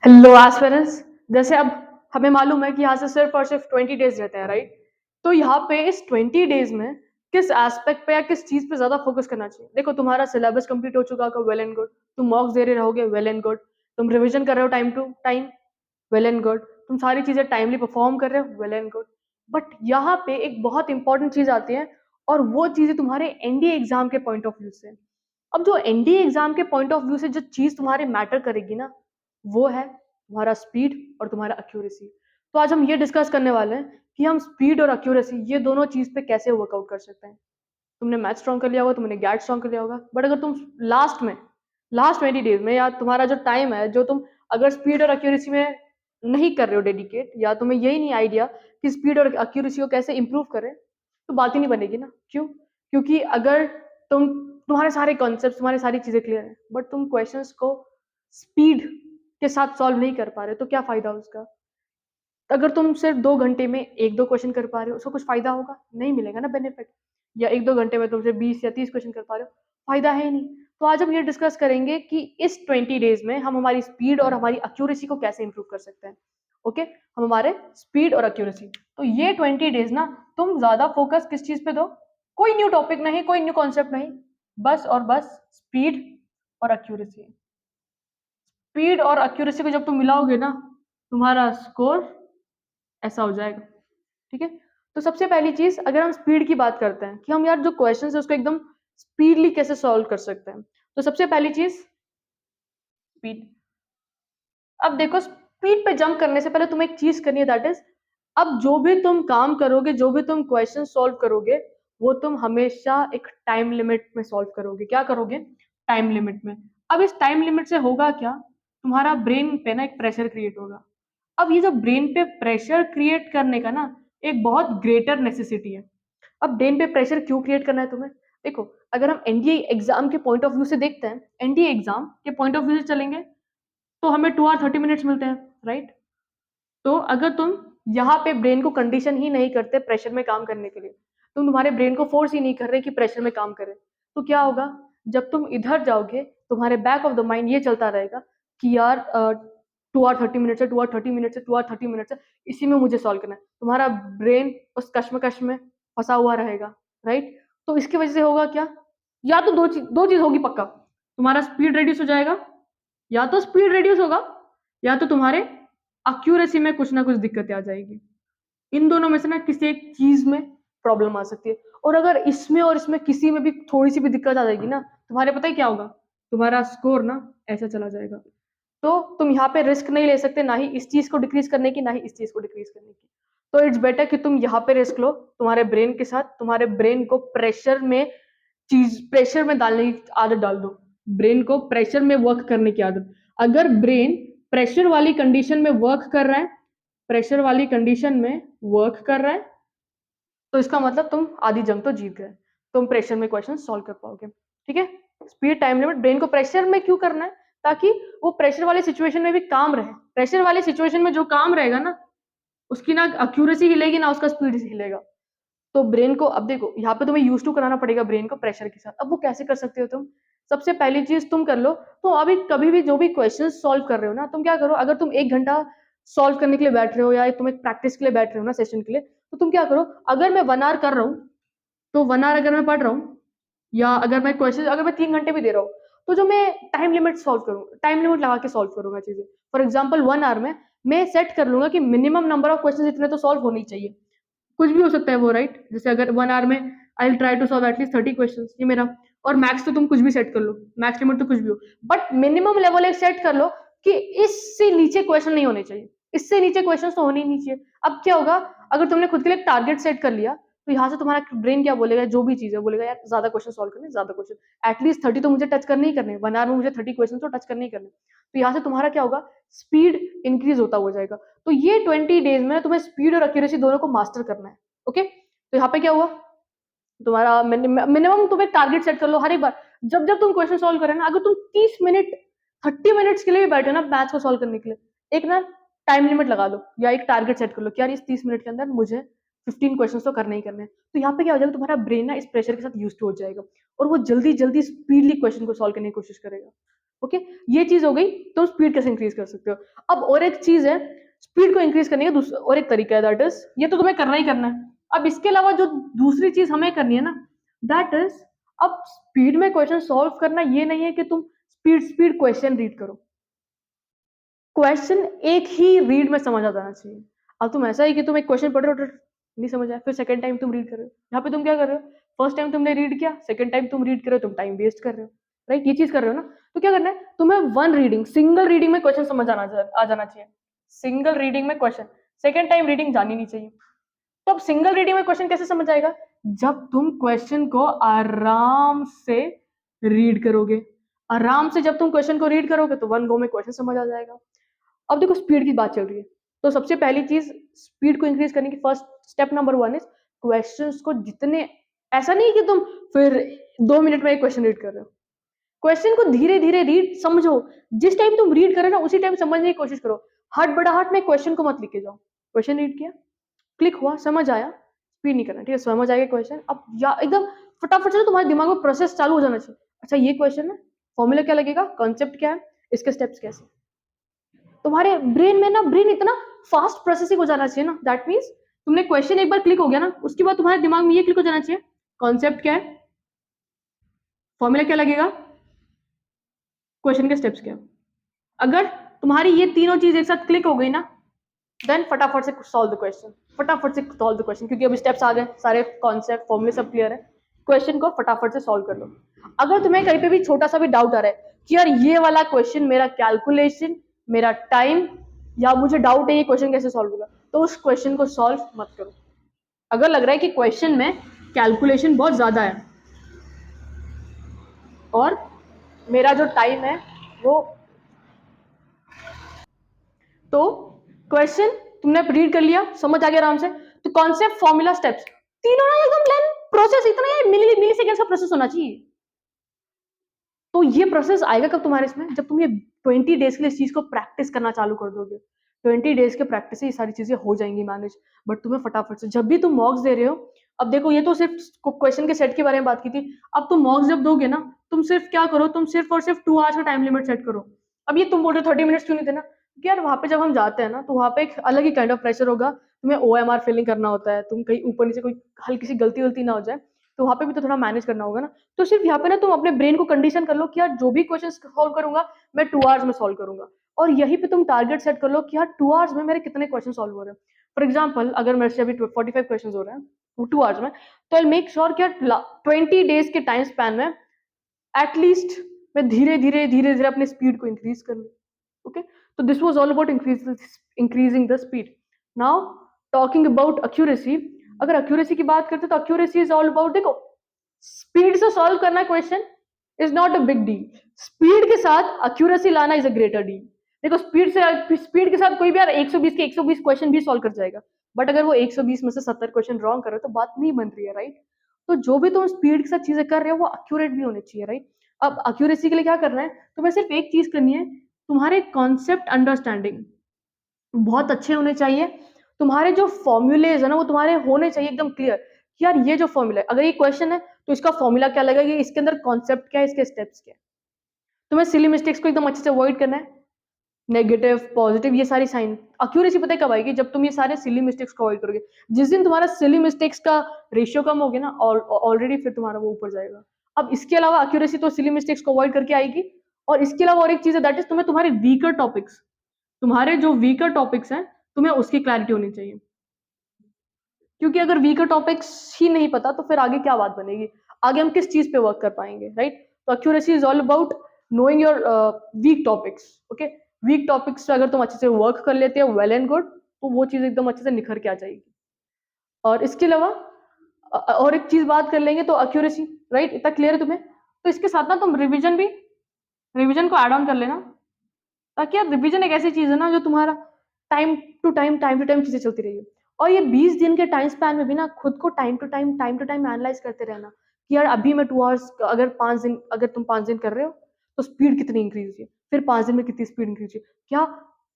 Hello aspirants. जैसे अब हमें मालूम है कि यहाँ से सिर्फ और सिर्फ 20 डेज रहते हैं, राइट? तो यहाँ पे इस 20 डेज में किस एस्पेक्ट पे या किस चीज पे ज्यादा फोकस करना चाहिए? देखो, तुम्हारा सिलेबस कंप्लीट हो चुका होगा, वेल एंड गुड। तुम मॉक्स दे रहे रहोगे, वेल एंड गुड। तुम रिवीजन कर रहे हो time to time, well and good. तुम सारी चीजें टाइमली परफॉर्म कर रहे हो, वेल एंड गुड। बट यहाँ पे एक बहुत इंपॉर्टेंट चीज आती है, और वो चीजें तुम्हारे एनडीए एग्जाम के पॉइंट ऑफ व्यू से। अब जो एनडीए एग्जाम के पॉइंट ऑफ व्यू से जो चीज तुम्हारे मैटर करेगी ना, वो है तुम्हारा स्पीड और तुम्हारा एक्यूरेसी। तो आज हम ये डिस्कस करने वाले हैं कि हम स्पीड और एक्यूरेसी ये दोनों चीज पे कैसे वर्कआउट कर सकते हैं। तुमने मैथ स्ट्रॉन्ग कर लिया होगा, तुमने गैट स्ट्रॉन्ग कर लिया होगा, बट अगर तुम लास्ट 20 डेज में, या तुम्हारा जो टाइम है जो तुम अगर स्पीड और एक्यूरेसी में नहीं कर रहे हो डेडिकेट, या तुम्हें यही नहीं आइडिया कि स्पीड और एक्यूरेसी को कैसे इंप्रूव करें, तो बात ही नहीं बनेगी ना। क्यों? क्योंकि अगर तुम्हारे सारे कॉन्सेप्ट, तुम्हारी सारी चीजें क्लियर है, बट तुम क्वेश्चंस को स्पीड के साथ सॉल्व नहीं कर पा रहे, तो क्या फायदा उसका? अगर तुम सिर्फ 2 घंटे में एक दो क्वेश्चन कर पा रहे हो, उसका कुछ फायदा होगा? नहीं मिलेगा ना बेनिफिट। या एक दो घंटे में तुम सिर्फ 20 या 30 क्वेश्चन कर पा रहे हो, फायदा है ही नहीं। तो आज हम ये डिस्कस करेंगे कि इस 20 डेज में हम हमारी स्पीड और हमारी एक्यूरेसी को कैसे इंप्रूव कर सकते हैं। ओके, हम हमारे स्पीड और एक्यूरेसी। तो ये 20 डेज ना, तुम ज्यादा फोकस किस चीज पे दो? कोई न्यू टॉपिक नहीं, कोई न्यू कॉन्सेप्ट नहीं, बस और बस स्पीड और एक्यूरेसी। स्पीड और एक्यूरेसी को जब तुम मिलाओगे ना, तुम्हारा स्कोर ऐसा हो जाएगा। ठीक है? तो सबसे पहली चीज, अगर हम स्पीड की बात करते हैं कि हम यार जो क्वेश्चन है उसको एकदम स्पीडली कैसे सॉल्व कर सकते हैं, तो सबसे पहली चीज स्पीड। अब देखो, स्पीड पे जंप करने से पहले तुम्हें एक चीज करनी है, दैट इज, अब जो भी तुम काम करोगे, जो भी तुम क्वेश्चन सॉल्व करोगे, वो तुम हमेशा एक टाइम लिमिट में सॉल्व करोगे। क्या करोगे? टाइम लिमिट में। अब इस टाइम लिमिट से होगा क्या? तुम्हारा ब्रेन पे ना एक प्रेशर क्रिएट होगा। अब ये जो ब्रेन पे प्रेशर क्रिएट करने का ना एक बहुत ग्रेटर नेसेसिटी है। अब ब्रेन पे प्रेशर क्यों क्रिएट करना है तुम्हें? देखो, अगर हम एनडीए एग्जाम के पॉइंट ऑफ व्यू से देखते हैं, एनडीए एग्जाम के पॉइंट ऑफ व्यू से चलेंगे, तो हमें 2 और 30 मिनट्स मिलते हैं, राइट? तो अगर तुम यहाँ पे ब्रेन को कंडीशन ही नहीं करते प्रेशर में काम करने के लिए, तुम तुम्हारे ब्रेन को फोर्स ही नहीं कर रहे कि प्रेशर में काम करे, तो क्या होगा? जब तुम इधर जाओगे, तुम्हारे बैक ऑफ द माइंड ये चलता रहेगा कि यार 2 और 30 मिनट से 2 और 30 मिनट से 2 और 30 मिनट से इसी में मुझे सॉल्व करना है। तुम्हारा ब्रेन उस कश्मकश में फंसा हुआ रहेगा, राइट? तो इसकी वजह से होगा क्या? या तो दो चीज होगी पक्का। तुम्हारा स्पीड रेड्यूस हो जाएगा, या तो स्पीड रेड्यूस होगा, या तो तुम्हारे एक्यूरेसी में कुछ ना कुछ दिक्कतें आ जाएगी। इन दोनों में से ना किसी एक चीज में प्रॉब्लम आ सकती है। और अगर इसमें और इसमें किसी में भी थोड़ी सी भी दिक्कत आ जाएगी ना, तुम्हारे पता है क्या होगा? तुम्हारा स्कोर ना ऐसा चला जाएगा। तो तुम यहाँ पे रिस्क नहीं ले सकते, ना ही इस चीज को डिक्रीज करने की, ना ही इस चीज को डिक्रीज करने की। तो इट्स बेटर कि तुम यहाँ पे रिस्क लो तुम्हारे ब्रेन के साथ, तुम्हारे ब्रेन को प्रेशर में डालने की आदत डाल दो। ब्रेन को प्रेशर में वर्क करने की आदत। अगर ब्रेन प्रेशर वाली कंडीशन में वर्क कर रहा है, प्रेशर वाली कंडीशन में वर्क कर रहा है, तो इसका मतलब तुम आधी जंग तो जीत गए। तुम प्रेशर में क्वेश्चन सॉल्व कर पाओगे। ठीक है? Speed, time limit. ब्रेन को प्रेशर में क्यों करना है? ताकि वो प्रेशर वाले सिचुएशन में भी काम रहे। प्रेशर वाले सिचुएशन में जो काम रहेगा ना, उसकी ना एक्यूरेसी हिलेगी, ना उसका स्पीड हिलेगा। तो ब्रेन को, अब देखो, यहाँ पे तुम्हें यूज टू कराना पड़ेगा ब्रेन को प्रेशर के साथ। अब वो कैसे कर सकते हो तुम? सबसे पहली चीज तुम कर लो, तो अभी कभी भी जो भी क्वेश्चन सॉल्व कर रहे हो ना, तुम क्या करो, अगर तुम 1 घंटा सॉल्व करने के लिए बैठ रहे हो, या तुम एक प्रैक्टिस के लिए बैठ रहे हो ना, सेशन के लिए, तो तुम क्या करो, अगर मैं 1 आवर कर रहा हूँ, तो 1 आवर अगर मैं पढ़ रहा हूँ, या अगर मैं क्वेश्चन अगर मैं 3 घंटे भी दे रहा हूँ, तो जो मैं टाइम लिमिट सॉल्व करूँ, टाइम लिमिट लगा के सॉल्व करूंगा चीजें। फॉर एग्जाम्पल 1 आवर में मैं सेट कर लूंगा कि मिनिमम नंबर ऑफ क्वेश्चन इतने तो सॉल्व होने ही चाहिए। कुछ भी हो सकता है वो, राइट? जैसे अगर 1 आवर में I will try to solve at least 30 question, ये मेरा। और मैक्स तो तुम कुछ भी सेट कर लो, मैक्स लिमिट तो कुछ भी हो, बट मिनिमम लेवल एक सेट कर लो कि इससे नीचे क्वेश्चन नहीं होने चाहिए, इससे नीचे क्वेश्चन तो होने ही नहीं चाहिए। अब क्या होगा, अगर तुमने खुद के लिए टारगेट सेट कर लिया, तो यहाँ से तुम्हारा ब्रेन क्या बोलेगा, जो भी चीज है बोलेगा, यार ज्यादा क्वेश्चन सॉल्व करने, ज्यादा क्वेश्चन एटलीस्ट 30 तो मुझे टच करने ही करने, 1 आवर में मुझे 30 क्वेश्चन तो टच करने ही करने। तो यहाँ से तुम्हारा क्या होगा, स्पीड इंक्रीज होता हो जाएगा। तो ये 20 डेज में तुम्हें स्पीड और एक्यूरेसी दोनों को मास्टर करना है। ओके? तो यहाँ पे क्या हुआ, तुम्हारा मिनिमम तुम एक टारगेट सेट कर लो हर एक बार। जब जब तुम क्वेश्चन सॉल्व करे ना, अगर तुम 30 मिनट 30 मिनट्स के लिए भी बैठे ना मैथ्स को सॉल्व करने के लिए, एक ना टाइम लिमिट लगा दो, या एक टारगेट सेट कर लो कि यार इस 30 मिनट के अंदर मुझे 15 क्वेश्चन तो करने ही करने हैं। तो यहाँ पे क्या हो जाएगा, तुम्हारा ब्रेन ना इस प्रेशर के साथ यूज हो जाएगा, और वो जल्दी जल्दी स्पीडली क्वेश्चन को सॉल्व करने की कोशिश करेगा। ओके, ये चीज हो गई, तुम स्पीड कैसे इंक्रीज कर सकते हो। अब और एक चीज है, स्पीड को इंक्रीज करने का दूसरा और एक तरीका है, दैट इज, ये तो तुम्हें करना ही करना है। अब इसके अलावा जो दूसरी चीज हमें करनी है ना, दैट इज, अब स्पीड में क्वेश्चन सॉल्व करना ये नहीं है कि तुम स्पीड स्पीड क्वेश्चन रीड करो। क्वेश्चन एक ही रीड में समझ आ जाना चाहिए। अब तुम ऐसा ही कि तुम एक क्वेश्चन पढ़ रहे हो, नहीं समझ आया, फिर सेकंड टाइम तुम रीड कर रहे हो, यहाँ पे तुम क्या कर रहे हो, फर्स्ट टाइम तुमने रीड किया, सेकंड टाइम तुम रीड कर रहे हो, तुम टाइम वेस्ट कर रहे हो, राइट, ये चीज कर रहे हो ना। तो क्या करना है तुम्हें, वन रीडिंग, सिंगल रीडिंग में क्वेश्चन समझ आ जाना चाहिए, सिंगल रीडिंग में क्वेश्चन, सेकंड टाइम रीडिंग जानी नहीं चाहिए। तो अब सिंगल रीडिंग में क्वेश्चन कैसे समझ आएगा, जब तुम क्वेश्चन को आराम से रीड करोगे, आराम से जब तुम क्वेश्चन को रीड करोगे तो वन गो में क्वेश्चन समझ आ जाएगा। अब देखो स्पीड की बात चल रही है, तो सबसे पहली चीज स्पीड को इंक्रीज करने की first step number one is, questions को जितने, ऐसा नहीं कि तुम फिर 2 मिनट में एक क्वेश्चन रीड कर रहे हो, क्वेश्चन को धीरे धीरे रीड समझो, जिस टाइम तुम रीड कर रहे हो ना उसी टाइम समझने की कोशिश करो, हट बड़ाहट में क्वेश्चन को मत लिख के जाओ। क्वेश्चन रीड किया, क्लिक हुआ, समझ आया, स्पीड नहीं करना, ठीक है, समझ आएगा क्वेश्चन, अब या एकदम फटाफट से तुम्हारे दिमाग में प्रोसेस चालू हो जाना चाहिए। अच्छा ये क्वेश्चन है, फॉर्मूला क्या लगेगा, कॉन्सेप्ट क्या है, इसके स्टेप्स कैसे, तुम्हारे ब्रेन में ना, ब्रेन इतना फास्ट प्रोसेसिंग हो जाना चाहिए ना, दैट मीन्स तुमने क्वेश्चन एक बार क्लिक हो गया ना, उसके बाद तुम्हारे दिमाग में ये क्लिक हो जाना चाहिए, कॉन्सेप्ट क्या है, फॉर्मूला क्या लगेगा, क्वेश्चन के स्टेप्स क्या है। अगर तुम्हारी ये तीनों चीज एक साथ क्लिक हो गई ना, देन फटाफट से सॉल्व द क्वेश्चन, फटाफट से सॉल्व द क्वेश्चन, क्योंकि अभी स्टेप्स आ गए, सारे कॉन्सेप्ट फॉर्मूले सब क्लियर है, क्वेश्चन को फटाफट से सॉल्व कर लो। अगर तुम्हें कहीं पे भी छोटा सा भी डाउट आ रहा है कि यार ये वाला क्वेश्चन मेरा कैलकुलेशन, मेरा टाइम, या मुझे डाउट है ये क्वेश्चन कैसे सॉल्व होगा, तो उस क्वेश्चन को सॉल्व मत करो। अगर लग रहा है कि क्वेश्चन में कैलकुलेशन बहुत ज्यादा है और मेरा जो टाइम है वो, तो क्वेश्चन तुमने रीड कर लिया, समझ आ गया आराम से, तो कॉन्सेप्ट, फॉर्मूला, स्टेप्स, तीनों ना एकदम प्लान, प्रोसेस इतना है, मिली सेकंड का प्रोसेस होना चाहिए। तो ये प्रोसेस आएगा कब तुम्हारे इसमें, जब तुम ये 20 डेज के लिए इस चीज को प्रैक्टिस करना चालू कर दोगे। 20 डेज के प्रैक्टिस से ये सारी चीजें हो जाएंगी मैनेज। बट तुम्हें फटाफट से, जब भी तुम मॉक्स दे रहे हो, अब देखो ये तो सिर्फ क्वेश्चन के सेट के बारे में बात की थी, अब तुम मॉक्स जब दोगे ना, तुम सिर्फ क्या करो, तुम सिर्फ और सिर्फ 2 आवर्स का टाइम लिमिट सेट करो। अब ये तुम बोल रहे हो 30 मिनट्स क्यों नहीं देना, क्योंकि यार वहां पे जब हम जाते हैं ना, तो वहां पे एक अलग ही काइंड ऑफ प्रेशर होगा, तुम्हें OMR फिलिंग करना होता है, तुम कहीं ऊपर नीचे कोई हल्की सी गलती वलती ना हो जाए, तो वहां पे भी तो थोड़ा मैनेज करना होगा ना। तो सिर्फ यहाँ पे ना तुम अपने ब्रेन को कंडीशन कर लो कि यार जो भी क्वेश्चन सॉल्व करूंगा मैं 2 आवर्स में सॉल्व करूंगा, और यहीं पे तुम टारगेट सेट कर लो कि यार 2 आवर्स में मेरे कितने क्वेश्चन सॉल्व हो रहे हैं। फॉर एग्जाम्पल अगर मेरे से अभी 45 क्वेश्चन हो रहे हैं 2 आवर्स में, तो आई मेक श्योर कि 20 डेज के टाइम स्पैन में एटलीस्ट मैं धीरे धीरे धीरे धीरे अपने स्पीड को इंक्रीज कर लूँ। ओके, तो this was all about increasing the speed. Now talking about accuracy, अगर एक्यूरेसी की बात करते हैं तो एक्यूरेसी इज ऑल अबाउट, देखो स्पीड से सॉल्व करना question is not a big deal, speed के साथ एक्यूरेसी लाना इज अ ग्रेटर डील। देखो स्पीड के साथ कोई भी यार 120 के 120 क्वेश्चन भी सॉल्व कर जाएगा, बट अगर वो 120 में से 70 क्वेश्चन रॉन्ग कर रहे हो तो बात नहीं बन रही है, राइट। तो जो भी तुम स्पीड के साथ चीजें कर रहे हो वो एक्यूरेट भी होनी चाहिए, राइट। अब एक्यूरेसी के लिए क्या करना है, तुम्हें सिर्फ एक चीज करनी है, तुम्हारे कॉन्सेप्ट अंडरस्टैंडिंग बहुत अच्छे होने चाहिए, तुम्हारे जो फॉर्मूलेज है ना वो तुम्हारे होने चाहिए एकदम क्लियर कि यार ये जो फॉर्मूला है, अगर ये क्वेश्चन है तो इसका फॉर्मूला क्या लगेगा, इसके अंदर कॉन्सेप्ट क्या है, इसके स्टेप्स क्या है। तुम्हें सिली मिस्टेक्स को एकदम अच्छे से अवॉइड करना है, नेगेटिव पॉजिटिव ये सारी साइन। एक्यूरेसी पता है कब आएगी, जब तुम ये सारे सिली मिस्टेक्स को अवॉइड करोगे, जिस दिन तुम्हारा सिली मिस्टेक्स का रेशियो कम हो गया ना, ऑलरेडी फिर तुम्हारा वो ऊपर जाएगा। अब इसके अलावा एक्यूरेसी तो सिली मिस्टेक्स को अवॉइड करके आएगी, और इसके अलावा और एक चीज है, दैट इज तुम्हें तुम्हारे वीकर टॉपिक्स, तुम्हारे जो वीकर टॉपिक्स हैं तुम्हें उसकी क्लैरिटी होनी चाहिए, क्योंकि अगर वीकर टॉपिक्स ही नहीं पता तो फिर आगे क्या बात बनेगी, आगे हम किस चीज पे वर्क कर पाएंगे, राइट। तो accuracy is all about knowing your weak topics. Okay, weak topics पे अगर तुम अच्छे से वर्क कर लेते हो वेल एंड गुड, तो वो चीज एकदम अच्छे से निखर के आ जाएगी। और इसके अलावा और एक चीज बात कर लेंगे, तो एक्यूरेसी, राइट, इतना क्लियर है तुम्हें, तो इसके साथ ना तुम रिविजन भी, रिविजन को ऐड ऑन कर लेना, ताकि यार रिवीजन एक ऐसी चीज है ना जो तुम्हारा टाइम टू टाइम चीजें चलती रही है। और ये 20 दिन के टाइम स्पैन में भी ना खुद को टाइम टू टाइम एनालाइज करते रहना कि यार अभी मैं 2 आवर्स, अगर 5 दिन, अगर तुम 5 दिन कर रहे हो तो स्पीड कितनी इंक्रीज हुई है, फिर 5 दिन में कितनी स्पीड इंक्रीज हुई, क्या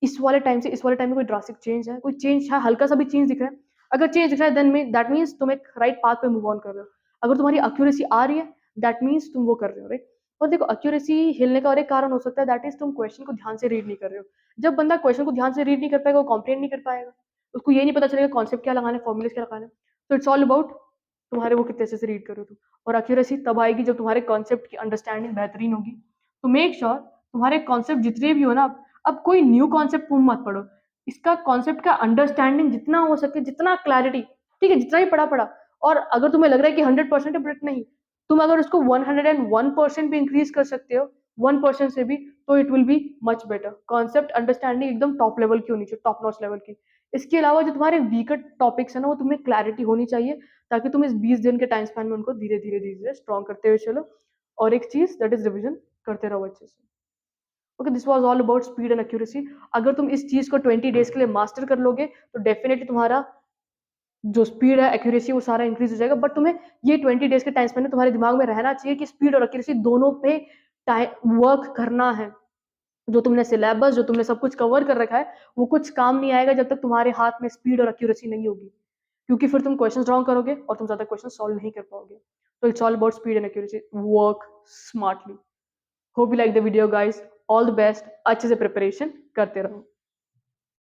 इस वाले टाइम से इस वाले टाइम में कोई ड्रास्टिक चेंज है, कोई चेंज है, हल्का सा भी चेंज दिख रहा है, अगर चेंज दिख रहा है देन दैट मीन्स तुम एक राइट पाथ पे मूव ऑन कर रहे हो, अगर तुम्हारी एक्यूरेसी आ रही है दैट मीन्स तुम वो कर रहे हो, राइट। और देखो एक्यूरेसी हिलने का और एक कारण हो सकता है, दैट इज तुम क्वेश्चन को ध्यान से रीड नहीं कर रहे हो। जब बंदा क्वेश्चन को ध्यान से रीड नहीं कर पाएगा, वो कॉम्प्रिहेंड नहीं कर पाएगा, उसको ये नहीं पता चलेगा कॉन्सेप्ट क्या लगाना है, फॉर्मूलेस क्या लगाना है। तो इट्स ऑल अबाउट तुम्हारे वो कितने अच्छे से रीड करो तुम। और एक्यूरेसी तब आएगी जब तुम्हारे कॉन्सेप्ट की अंडरस्टैंडिंग बेहतरीन होगी। तो मेक श्योर तुम्हारे कॉन्सेप्ट जितने भी हो ना, अब कोई न्यू कॉन्सेप्ट तुम मत पढ़ो, इसका कॉन्सेप्ट का अंडरस्टैंडिंग जितना हो सके, जितना क्लैरिटी, ठीक है, जितना ही पढ़ा पढ़ा। और अगर तुम्हें लग रहा है कि 100% बट नहीं, तुम अगर उसको 101% भी इंक्रीज कर सकते हो, 1% से भी, तो it will be much better. Concept understanding एकदम टॉप लेवल की होनी चाहिए, टॉप नॉच लेवल की। इसके अलावा जो तुम्हारे वीकर टॉपिक्स है ना, वो तुम्हें क्लैरिटी होनी चाहिए, ताकि तुम इस 20 दिन के टाइम स्पैन में उनको धीरे धीरे धीरे स्ट्रॉन्ग करते हुए चलो। और एक चीज दैट इज रिविजन करते रहो अच्छे से। Okay, this was all about speed and accuracy. अगर तुम इस चीज को 20 डेज के लिए मास्टर कर लोगे, तो डेफिनेटली तुम्हारा जो स्पीड है, एक्यूरेसी, वो सारा इंक्रीज हो जाएगा। बट तुम्हें ये 20 डेज के टाइम स्पेन में तुम्हारे दिमाग में रहना चाहिए कि स्पीड और एक्यूरेसी दोनों पे टाइम वर्क करना है। जो तुमने सिलेबस, जो तुमने सब कुछ कवर कर रखा है, वो कुछ काम नहीं आएगा जब तक तुम्हारे हाथ में स्पीड और एक्यूरेसी नहीं होगी, क्योंकि फिर तुम क्वेश्चन रॉन्ग करोगे और तुम ज्यादा क्वेश्चन सॉल्व नहीं कर पाओगे। तो it's all about speed and accuracy, work smartly. Hope you like the video guys, all the best, अच्छे से प्रिपरेशन करते रहो।